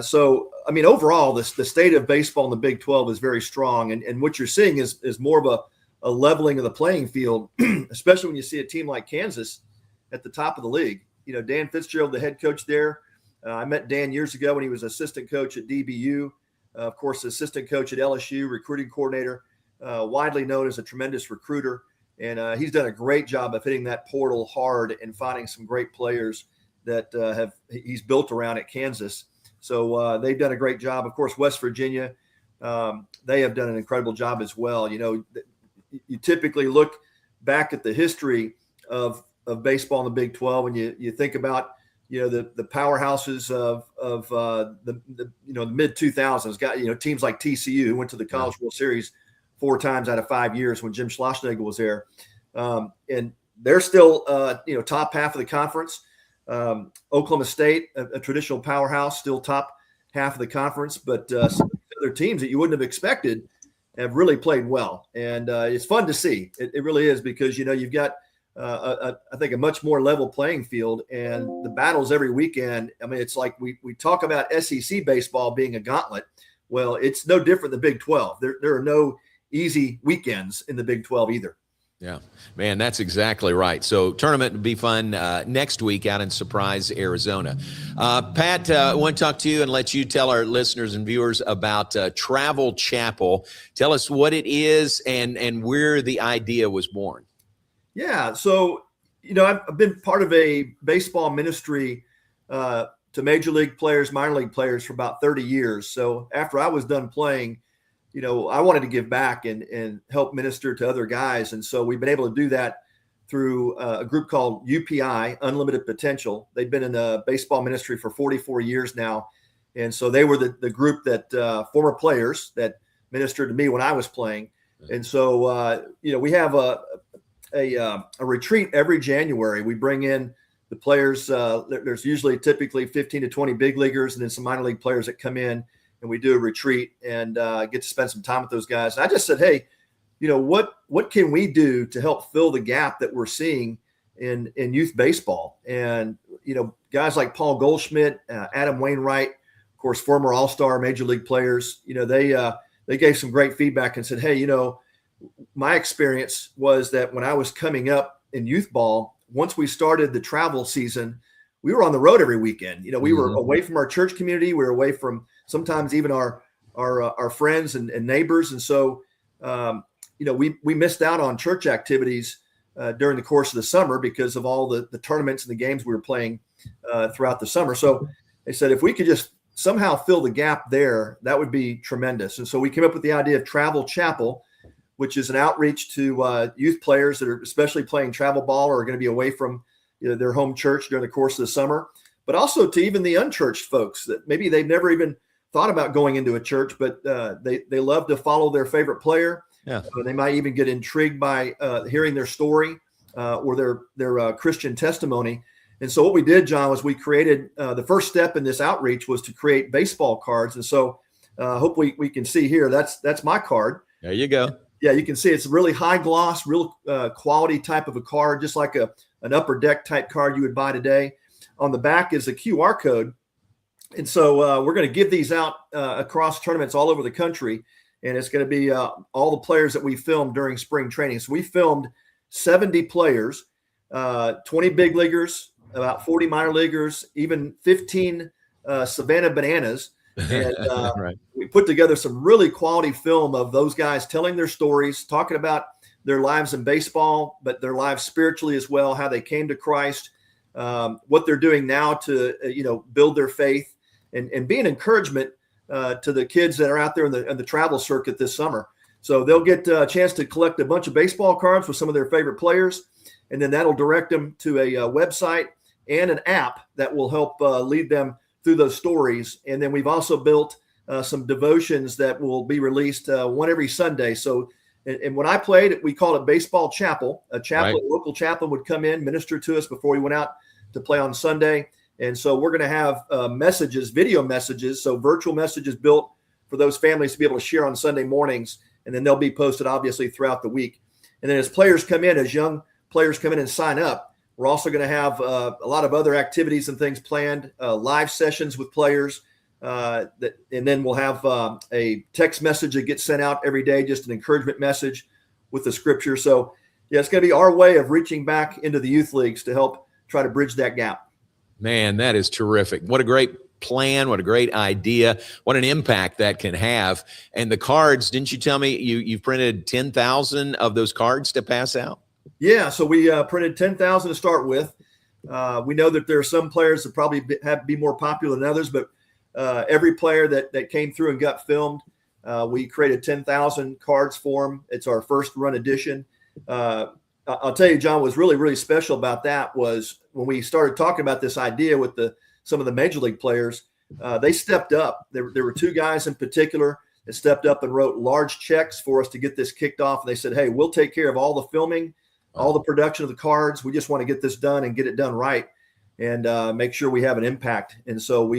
So, overall, the state of baseball in the Big 12 is very strong. And what you're seeing is more of a leveling of the playing field, especially when you see a team like Kansas at the top of the league. Dan Fitzgerald, the head coach there. I met Dan years ago when he was assistant coach at DBU, of course, assistant coach at LSU, recruiting coordinator. widely known as a tremendous recruiter. And he's done a great job of hitting that portal hard and finding some great players that he's built around at Kansas. So they've done a great job. Of course, West Virginia, they have done an incredible job as well. You typically look back at the history of baseball in the Big 12, and you think about the powerhouses of the mid 2000s. Got teams like TCU, who went to the College World Series 4 times out of 5 years when Jim Schlossnagle was there, and they're still top half of the conference. Oklahoma State, a traditional powerhouse, still top half of the conference, but some other teams that you wouldn't have expected have really played well, and it's fun to see. It really is, because you've got I think a much more level playing field, and the battles every weekend. I mean, it's like we talk about SEC baseball being a gauntlet. Well, it's no different than the Big 12. There are no easy weekends in the Big 12 either. Yeah, man, that's exactly right. So tournament will be fun next week out in Surprise, Arizona. Pat, I want to talk to you and let you tell our listeners and viewers about Travel Chapel. Tell us what it is and where the idea was born. Yeah, so, I've been part of a baseball ministry to major league players, minor league players for about 30 years. So after I was done playing, I wanted to give back and help minister to other guys. And so we've been able to do that through a group called UPI, Unlimited Potential. They've been in the baseball ministry for 44 years now. And so they were the group that former players that ministered to me when I was playing. And so, we have a retreat every January. We bring in the players. There's typically 15 to 20 big leaguers and then some minor league players that come in, and we do a retreat and get to spend some time with those guys. And I just said, hey, what can we do to help fill the gap that we're seeing in youth baseball? And, guys like Paul Goldschmidt, Adam Wainwright, of course, former All-Star major league players, they gave some great feedback and said, hey, my experience was that when I was coming up in youth ball, once we started the travel season, we were on the road every weekend. We were away from our church community. We were away from sometimes even our friends and neighbors. And so, we missed out on church activities during the course of the summer because of all the tournaments and the games we were playing throughout the summer. So they said, if we could just somehow fill the gap there, that would be tremendous. And so we came up with the idea of Travel Chapel, which is an outreach to youth players that are especially playing travel ball or are going to be away from their home church during the course of the summer, but also to even the unchurched folks that maybe they've never even thought about going into a church, but they love to follow their favorite player. Yeah. They might even get intrigued by hearing their story or their Christian testimony. And so what we did, John, was we created the first step in this outreach was to create baseball cards. And so hopefully we can see here, that's my card. There you go. Yeah, you can see it's a really high gloss, real quality type of a card, just like an upper deck type card you would buy today. On the back is a QR code. And so we're going to give these out across tournaments all over the country. And it's going to be all the players that we filmed during spring training. So we filmed 70 players, 20 big leaguers, about 40 minor leaguers, even 15 Savannah Bananas. And right. We put together some really quality film of those guys telling their stories, talking about their lives in baseball, but their lives spiritually as well, how they came to Christ, what they're doing now to, build their faith and be an encouragement to the kids that are out there in the travel circuit this summer. So they'll get a chance to collect a bunch of baseball cards with some of their favorite players, and then that'll direct them to a website and an app that will help lead them through those stories. And then we've also built some devotions that will be released one every Sunday. So, and when I played, we called it Baseball Chapel. A chaplain, Right. local chaplain would come in, minister to us before we went out to play on Sunday. And so we're going to have messages, video messages, so virtual messages built for those families to be able to share on Sunday mornings. And then they'll be posted, obviously, throughout the week. And then as players come in, as young players come in and sign up, we're also going to have a lot of other activities and things planned, live sessions with players. And then we'll have a text message that gets sent out every day, just an encouragement message with the scripture. So, yeah, it's going to be our way of reaching back into the youth leagues to help try to bridge that gap. Man, that is terrific. What a great plan. What a great idea. What an impact that can have. And the cards, didn't you tell me you've printed 10,000 of those cards to pass out? Yeah, so we printed 10,000 to start with. We know that there are some players that probably be more popular than others, but every player that came through and got filmed, we created 10,000 cards for them. It's our first run edition. I'll tell you, John, what's really, really special about that was when we started talking about this idea with some of the major league players, they stepped up. There were two guys in particular that stepped up and wrote large checks for us to get this kicked off. And they said, hey, we'll take care of all the filming, all the production of the cards. We just want to get this done and get it done right and make sure we have an impact. And so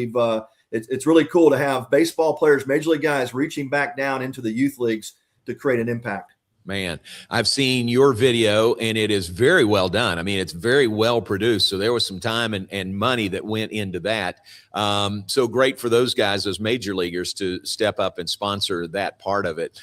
it's really cool to have baseball players, major league guys reaching back down into the youth leagues to create an impact. Man, I've seen your video and it is very well done. I mean, it's very well produced. So there was some time and money that went into that. So great for those guys, those major leaguers, to step up and sponsor that part of it.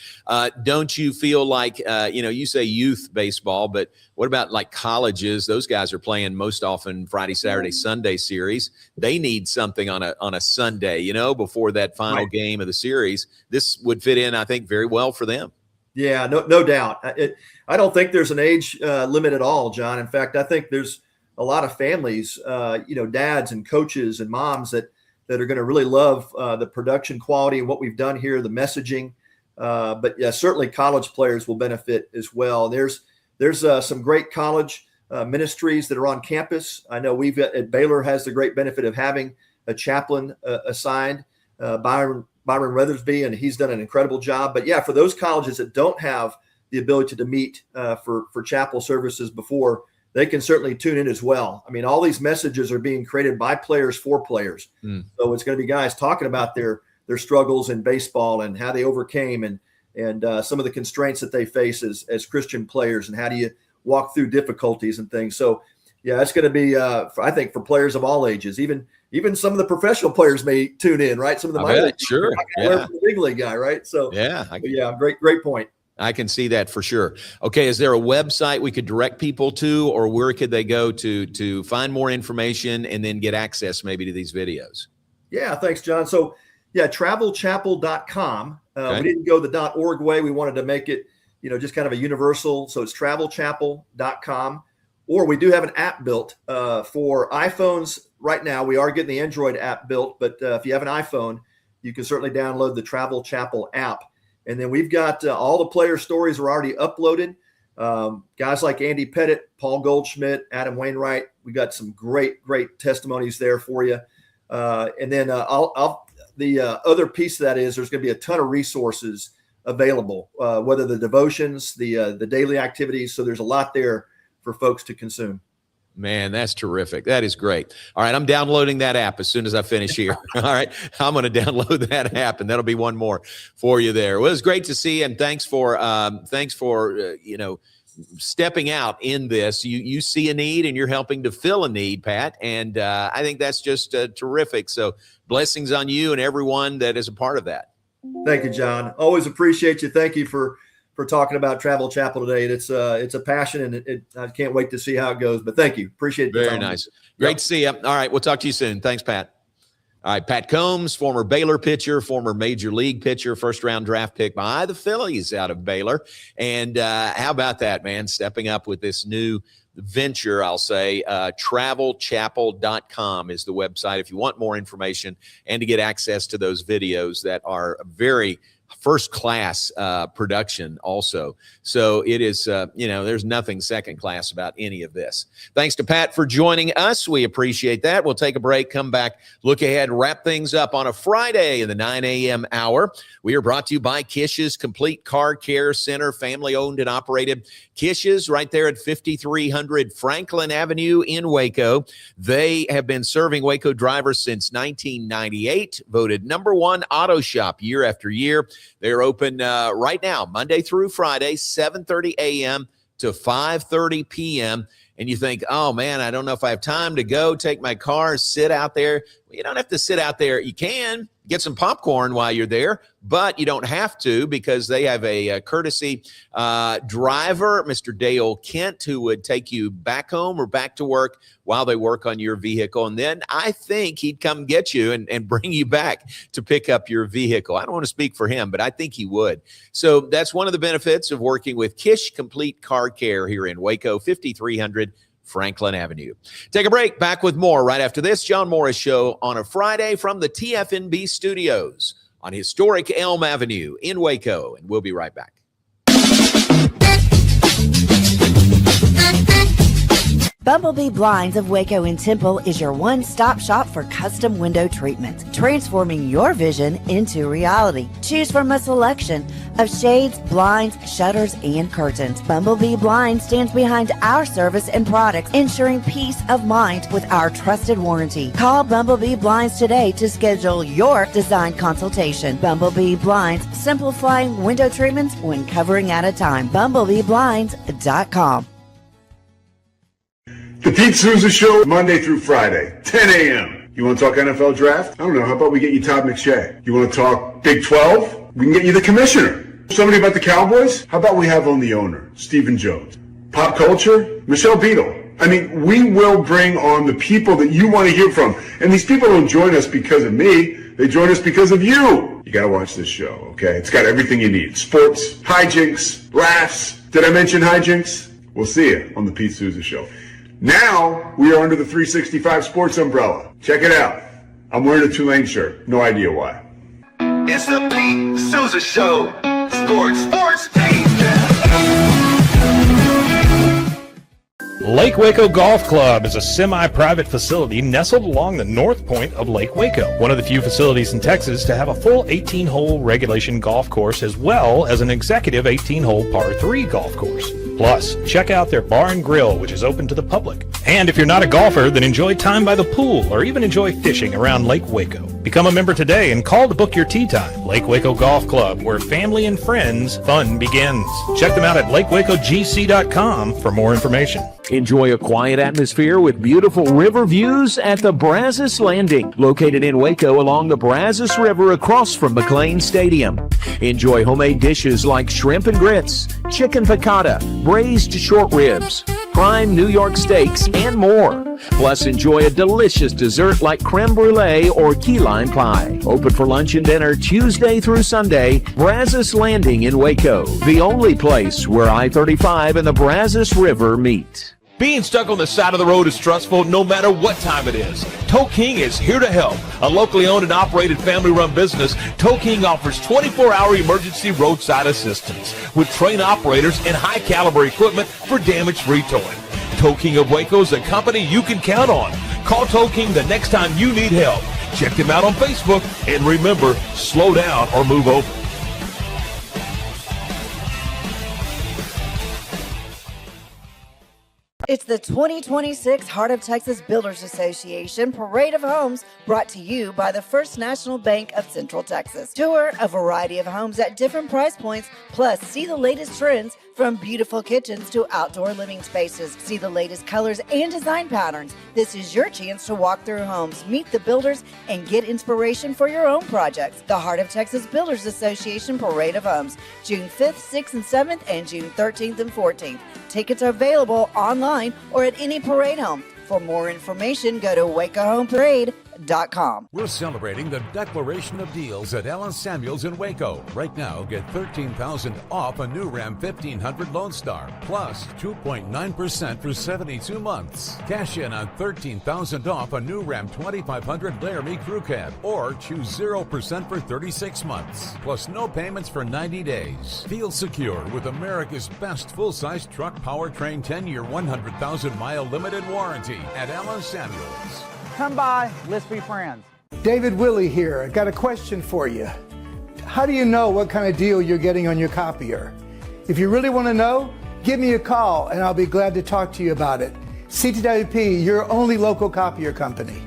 Don't you feel like, you say youth baseball, but what about like colleges? Those guys are playing most often Friday, Saturday, Sunday series. They need something on a Sunday, before that final game of the series. This would fit in, I think, very well for them. Yeah, no doubt. I don't think there's an age limit at all, John. In fact, I think there's a lot of families, dads and coaches and moms that are going to really love the production quality and what we've done here, the messaging. But yeah, certainly college players will benefit as well. There's some great college ministries that are on campus. I know at Baylor has the great benefit of having a chaplain assigned, Byron Weathersby, and he's done an incredible job. But yeah, for those colleges that don't have the ability to meet for chapel services before, they can certainly tune in as well. I mean, all these messages are being created by players for players. So it's going to be guys talking about their struggles in baseball and how they overcame and some of the constraints that they face as Christian players and how do you walk through difficulties and things. So yeah, it's going to be, I think, for players of all ages. Even some of the professional players may tune in, right? Some of the minor league, sure, the big league guy, right? So yeah, great point. I can see that for sure. Okay, is there a website we could direct people to, or where could they go to find more information and then get access maybe to these videos? Yeah, thanks, John. So yeah, travelchapel.com. Okay. We didn't go the .org way. We wanted to make it, just kind of a universal. So it's travelchapel.com. Or we do have an app built for iPhones right now. We are getting the Android app built, but if you have an iPhone, you can certainly download the Travel Chapel app. And then we've got all the player stories are already uploaded. Guys like Andy Pettit, Paul Goldschmidt, Adam Wainwright. We got some great testimonies there for you. And then the other piece of that is there's going to be a ton of resources available, whether the devotions, the daily activities. So there's a lot there for folks to consume. Man, that's terrific. That is great. All right, I'm downloading that app as soon as I finish here. All right, I'm going to download that app, and that'll be one more for you there. Well, it was great to see you, and thanks for stepping out in this. You see a need, and you're helping to fill a need, Pat, and I think that's just terrific. So blessings on you and everyone that is a part of that. Thank you, John. Always appreciate you. Thank you for talking about Travel Chapel today. It's a passion, and I can't wait to see how it goes. But thank you. Appreciate it. Very nice. Great to see you. All right, we'll talk to you soon. Thanks, Pat. All right, Pat Combs, former Baylor pitcher, former Major League pitcher, first-round draft pick by the Phillies out of Baylor. And how about that, man, stepping up with this new venture, I'll say. Travelchapel.com is the website if you want more information and to get access to those videos that are very first-class production also. So it is, there's nothing second-class about any of this. Thanks to Pat for joining us. We appreciate that. We'll take a break, come back, look ahead, wrap things up on a Friday in the 9 a.m. hour. We are brought to you by Kish's Complete Car Care Center, family-owned and operated. Kish's right there at 5300 Franklin Avenue in Waco. They have been serving Waco drivers since 1998, voted #1 auto shop year after year. They're open right now, Monday through Friday, 7:30 a.m. to 5:30 p.m. And you think, oh, man, I don't know if I have time to go take my car, sit out there. Well, you don't have to sit out there. You can, get some popcorn while you're there, but you don't have to because they have a courtesy driver, Mr. Dale Kent, who would take you back home or back to work while they work on your vehicle. And then I think he'd come get you and bring you back to pick up your vehicle. I don't want to speak for him, but I think he would. So that's one of the benefits of working with Kish Complete Car Care here in Waco, 5300 Franklin Avenue. Take a break. Back with more right after this John Morris Show on a Friday from the TFNB studios on historic Elm Avenue in Waco. And we'll be right back. Bumblebee Blinds of Waco and Temple is your one-stop shop for custom window treatment, transforming your vision into reality. Choose from a selection of shades, blinds, shutters, and curtains. Bumblebee Blinds stands behind our service and products, ensuring peace of mind with our trusted warranty. Call Bumblebee Blinds today to schedule your design consultation. Bumblebee Blinds, simplifying window treatments one covering at a time. BumblebeeBlinds.com. The Pete Souza Show, Monday through Friday, 10 a.m. You want to talk NFL draft? I don't know. How about we get you Todd McShay? You want to talk Big 12? We can get you the commissioner. Somebody about the Cowboys? How about we have on the owner, Stephen Jones? Pop culture? Michelle Beadle. I mean, we will bring on the people that you want to hear from. And these people don't join us because of me. They join us because of you. You got to watch this show, okay? It's got everything you need. Sports, hijinks, laughs. Did I mention hijinks? We'll see you on the Pete Souza Show. Now, we are under the 365 Sports umbrella. Check it out. I'm wearing a Tulane shirt. No idea why. It's the Pete Souza Show. Sports, team. Lake Waco Golf Club is a semi-private facility nestled along the north point of Lake Waco. One of the few facilities in Texas to have a full 18-hole regulation golf course as well as an executive 18-hole par 3 golf course. Plus, check out their bar and grill, which is open to the public. And if you're not a golfer, then enjoy time by the pool or even enjoy fishing around Lake Waco. Become a member today and call to book your tee time. Lake Waco Golf Club, where family and friends fun begins. Check them out at lakewacogc.com for more information. Enjoy a quiet atmosphere with beautiful river views at the Brazos Landing, located in Waco along the Brazos River across from McLean Stadium. Enjoy homemade dishes like shrimp and grits, chicken piccata, braised short ribs, prime New York steaks, and more. Plus, enjoy a delicious dessert like creme brulee or key lime pie. Open for lunch and dinner Tuesday through Sunday. Brazos Landing in Waco, the only place where I-35 and the Brazos River meet. Being stuck on the side of the road is stressful no matter what time it is. Tow King is here to help. A locally owned and operated family-run business, Tow King offers 24-hour emergency roadside assistance with trained operators and high-caliber equipment for damage-free towing. Tow King of Waco is a company you can count on. Call Tow King the next time you need help. Check them out on Facebook, and remember, slow down or move over. It's the 2026 Heart of Texas Builders Association Parade of Homes, brought to you by the First National Bank of Central Texas. Tour a variety of homes at different price points, plus see the latest trends from beautiful kitchens to outdoor living spaces. See the latest colors and design patterns. This is your chance to walk through homes, meet the builders, and get inspiration for your own projects. The Heart of Texas Builders Association Parade of Homes, June 5th, 6th, and 7th, and June 13th and 14th. Tickets are available online or at any parade home. For more information, go to WacoHomeParade.com. We're celebrating the declaration of deals at Ellen Samuels in Waco. Right now, get $13,000 off a new Ram 1500 Lone Star, plus 2.9% for 72 months. Cash in on $13,000 off a new Ram 2500 Laramie Crew Cab, or choose 0% for 36 months, plus no payments for 90 days. Feel secure with America's best full-size truck powertrain 10-year, 100,000-mile limited warranty at Ellen Samuels. Come by, let's be friends. David Willey here. I got a question for you. How do you know what kind of deal you're getting on your copier? If you really want to know, give me a call and I'll be glad to talk to you about it. CTWP, your only local copier company.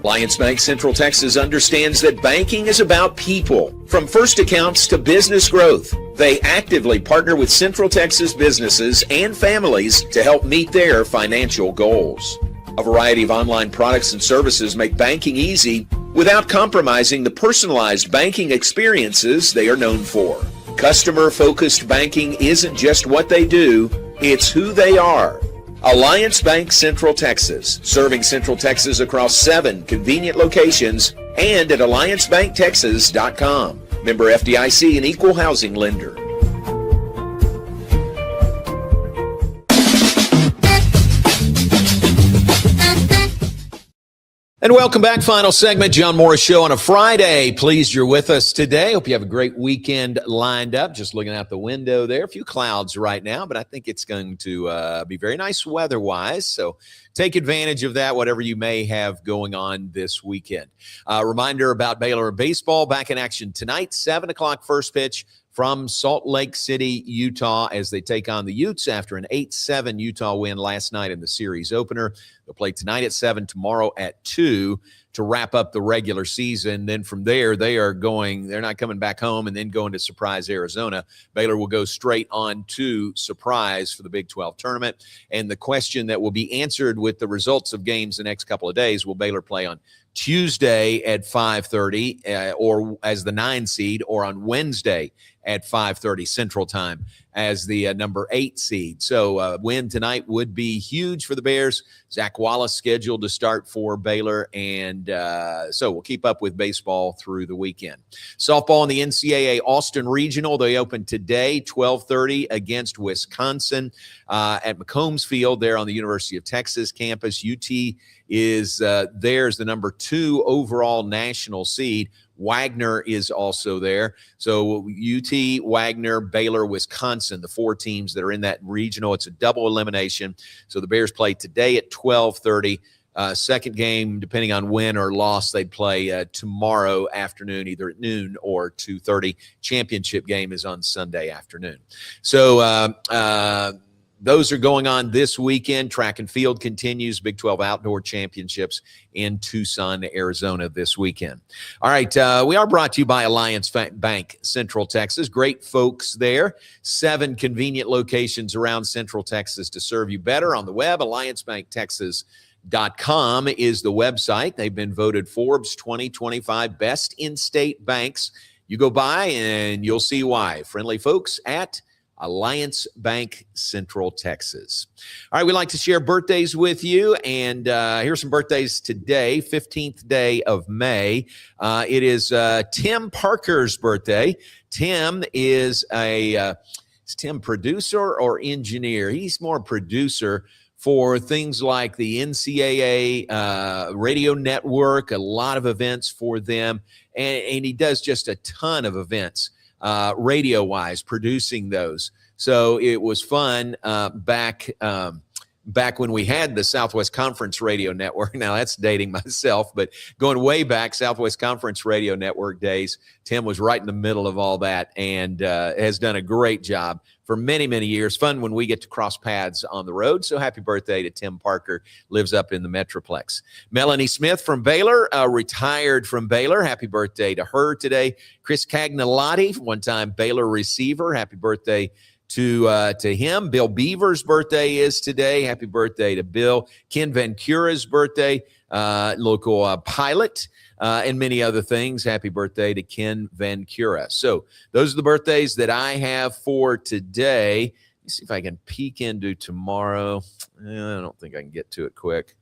Alliance Bank Central Texas understands that banking is about people. From first accounts to business growth, they actively partner with Central Texas businesses and families to help meet their financial goals. A variety of online products and services make banking easy without compromising the personalized banking experiences they are known for. Customer-focused banking isn't just what they do, it's who they are. Alliance Bank Central Texas, serving Central Texas across 7 convenient locations and at alliancebanktexas.com. Member FDIC, an equal housing lender. And welcome back. Final segment, John Morris Show on a Friday. Pleased you're with us today. Hope you have a great weekend lined up. Just looking out the window there. A few clouds right now, but I think it's going to be very nice weather-wise. So take advantage of that, whatever you may have going on this weekend. Reminder about Baylor baseball back in action tonight, 7 o'clock first pitch from Salt Lake City, Utah, as they take on the Utes after an 8-7 Utah win last night in the series opener. They'll play tonight at 7, tomorrow at 2 to wrap up the regular season. Then from there, they're not coming back home and then going to Surprise, Arizona. Baylor will go straight on to Surprise for the Big 12 tournament. And the question that will be answered with the results of games the next couple of days, will Baylor play on Tuesday at 5:30 or as the 9 seed, or on Wednesday at 5:30 Central Time as the number 8 seed. So win tonight would be huge for the Bears. Zach Wallace scheduled to start for Baylor, and so we'll keep up with baseball through the weekend. Softball in the NCAA Austin Regional, they open today, 12:30 against Wisconsin at McCombs Field there on the University of Texas campus. UT is there's the number 2 overall national seed. Wagner is also there. So UT, Wagner, Baylor, Wisconsin, the 4 teams that are in that regional. It's a double elimination. So the Bears play today at 12:30. Second game, depending on win or loss, they'd play tomorrow afternoon, either at noon or 2:30. Championship game is on Sunday afternoon. So those are going on this weekend. Track and field continues. Big 12 Outdoor Championships in Tucson, Arizona this weekend. All right, we are brought to you by Alliance Bank Central Texas. Great folks there. 7 convenient locations around Central Texas to serve you better on the web. AllianceBankTexas.com is the website. They've been voted Forbes 2025 Best In-State Banks. You go by and you'll see why. Friendly folks at Alliance Bank Central Texas. All right, we'd like to share birthdays with you, and here's some birthdays today, 15th day of May. It is Tim Parker's birthday. Tim is is Tim producer or engineer? He's more producer for things like the NCAA radio network, a lot of events for them, and he does just a ton of events. Radio-wise, producing those. So it was fun back when we had the Southwest Conference Radio Network. Now, that's dating myself, but going way back, Southwest Conference Radio Network days, Tim was right in the middle of all that and has done a great job for many, many years. Fun when we get to cross paths on the road. So happy birthday to Tim Parker, lives up in the Metroplex. Melanie Smith from Baylor, retired from Baylor. Happy birthday to her today. Chris Cagnalotti, one-time Baylor receiver. Happy birthday to him. Bill Beaver's birthday is today. Happy birthday to Bill. Ken Vancura's birthday, local pilot. And many other things. Happy birthday to Ken Vancura. So those are the birthdays that I have for today. Let me see if I can peek into tomorrow. I don't think I can get to it quick.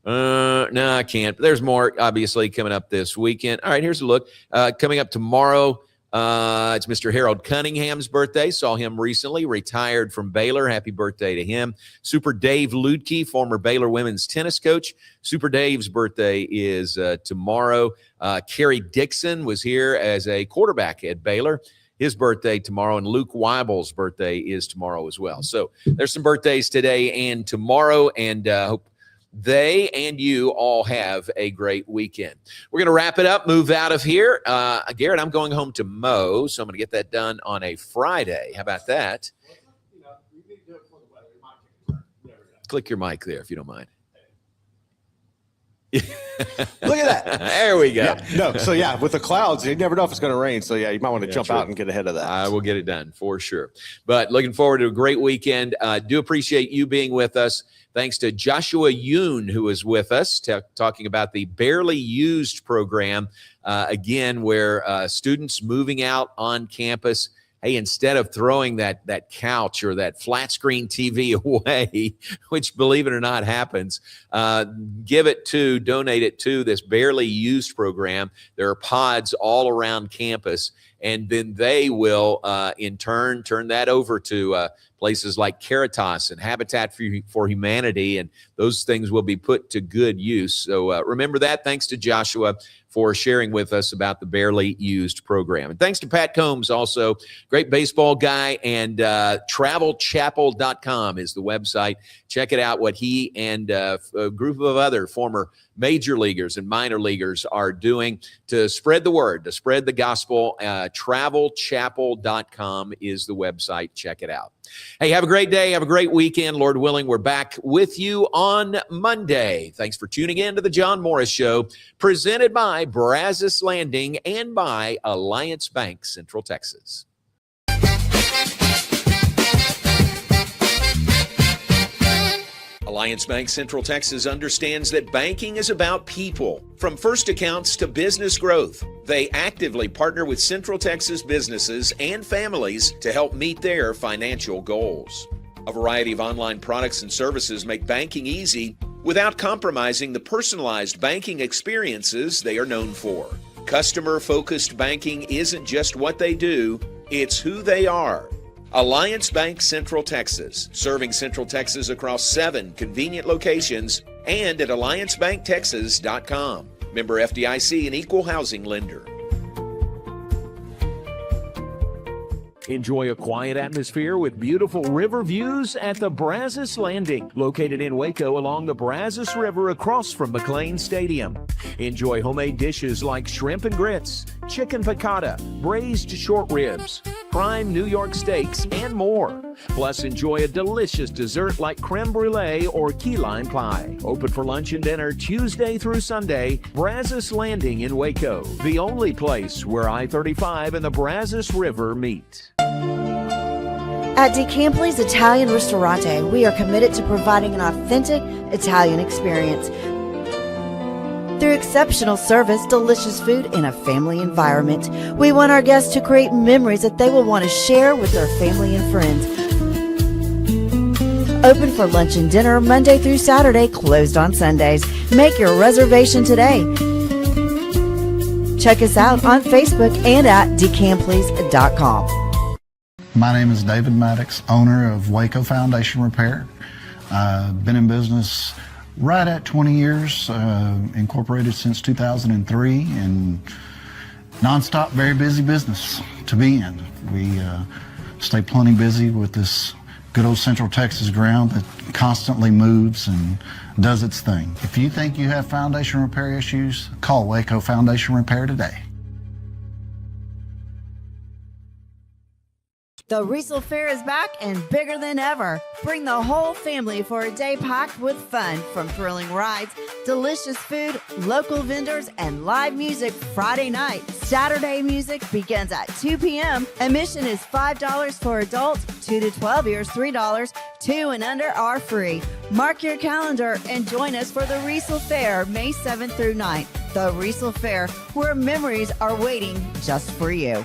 No, I can't. There's more, obviously, coming up this weekend. All right, here's a look. Coming up tomorrow, it's Mr. Harold Cunningham's birthday. Saw him recently, retired from Baylor. Happy birthday to him. Super Dave Ludke, former Baylor women's tennis coach. Super Dave's birthday is tomorrow. Kerry Dixon was here as a quarterback at Baylor. His birthday tomorrow, and Luke Weibel's birthday is tomorrow as well. So there's some birthdays today and tomorrow, and hope they and you all have a great weekend. We're going to wrap it up, move out of here. Garrett, I'm going home to mow, so I'm going to get that done on a Friday. How about that? Click your mic there if you don't mind. Look at that. There we go. Yeah, no, so yeah, with the clouds, you never know if it's going to rain. So yeah, you might want to jump true. out and get ahead of that. I will get it done for sure. But looking forward to a great weekend. Do appreciate you being with us. Thanks to Joshua Yoon, who is with us, talking about the Barely Used program, again, where students moving out on campus, hey, instead of throwing that couch or that flat screen TV away, which, believe it or not, happens, donate it to this Barely Used program. There are pods all around campus, and then they will, in turn, turn that over to places like Caritas and Habitat for Humanity, and those things will be put to good use. So remember that. Thanks to Joshua for sharing with us about the Barely Used program. And thanks to Pat Combs, also great baseball guy, and travelchapel.com is the website. Check it out, what he and a group of other former major leaguers and minor leaguers are doing to spread the word, to spread the gospel. Travelchapel.com is the website. Check it out. Hey, have a great day. Have a great weekend. Lord willing, we're back with you on Monday. Thanks for tuning in to the John Morris Show, presented by Brazos Landing and by Alliance Bank, Central Texas. Alliance Bank Central Texas understands that banking is about people. From first accounts to business growth, they actively partner with Central Texas businesses and families to help meet their financial goals. A variety of online products and services make banking easy without compromising the personalized banking experiences they are known for. Customer-focused banking isn't just what they do, it's who they are. Alliance Bank Central Texas, serving Central Texas across 7 convenient locations and at alliancebanktexas.com. Member FDIC, an equal housing lender. Enjoy a quiet atmosphere with beautiful river views at the Brazos Landing, located in Waco along the Brazos River across from McLean Stadium. Enjoy homemade dishes like shrimp and grits, chicken piccata, braised short ribs, prime New York steaks, and more. Plus, enjoy a delicious dessert like creme brulee or key lime pie. Open for lunch and dinner Tuesday through Sunday. Brazos Landing in Waco, the only place where I-35 and the Brazos River meet. At DeCampley's Italian Ristorante, we are committed to providing an authentic Italian experience. Through exceptional service, delicious food, and a family environment, we want our guests to create memories that they will want to share with their family and friends. Open for lunch and dinner Monday through Saturday, closed on Sundays. Make your reservation today. Check us out on Facebook and at decampleys.com. My name is David Maddox, owner of Waco Foundation Repair. Been in business right at 20 years, incorporated since 2003, and nonstop, very busy business to be in. We stay plenty busy with this good old Central Texas ground that constantly moves and does its thing. If you think you have foundation repair issues, call Waco Foundation Repair today. The Riesel Fair is back and bigger than ever. Bring the whole family for a day packed with fun, from thrilling rides, delicious food, local vendors, and live music Friday night. Saturday music begins at 2 p.m. Admission is $5 for adults, 2 to 12 years, $3. 2 and under are free. Mark your calendar and join us for the Riesel Fair, May 7th through 9th. The Riesel Fair, where memories are waiting just for you.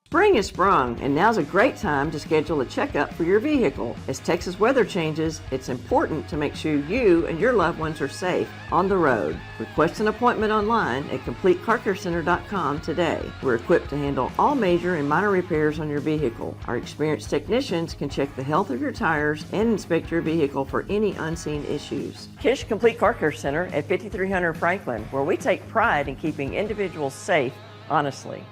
Spring has sprung, and now's a great time to schedule a checkup for your vehicle. As Texas weather changes, it's important to make sure you and your loved ones are safe on the road. Request an appointment online at CompleteCarCareCenter.com today. We're equipped to handle all major and minor repairs on your vehicle. Our experienced technicians can check the health of your tires and inspect your vehicle for any unseen issues. Kish Complete Car Care Center at 5300 Franklin, where we take pride in keeping individuals safe honestly.